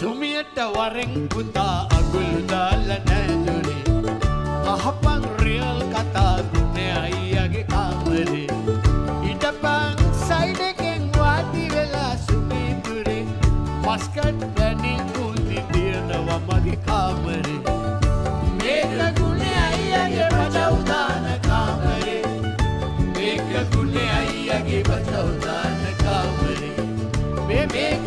සුමියට වරෙන් පුතා අගුල් දාලා නැදුනේ අහපන් රියල් කතා ගුණේ අයියාගේ කාමරේ ඉඩපන් සයිඩ් එකෙන් වාඩි වෙලා සුමිතුරේ මස්කට් පැණි කුල්ති තියනවා මගේ කාමරේ මේක ගුණේ අයියාගේ බඩව් දාන කාමරේ මේක ගුණේ අයියාගේ බඩව් දාන කාමරේ මේක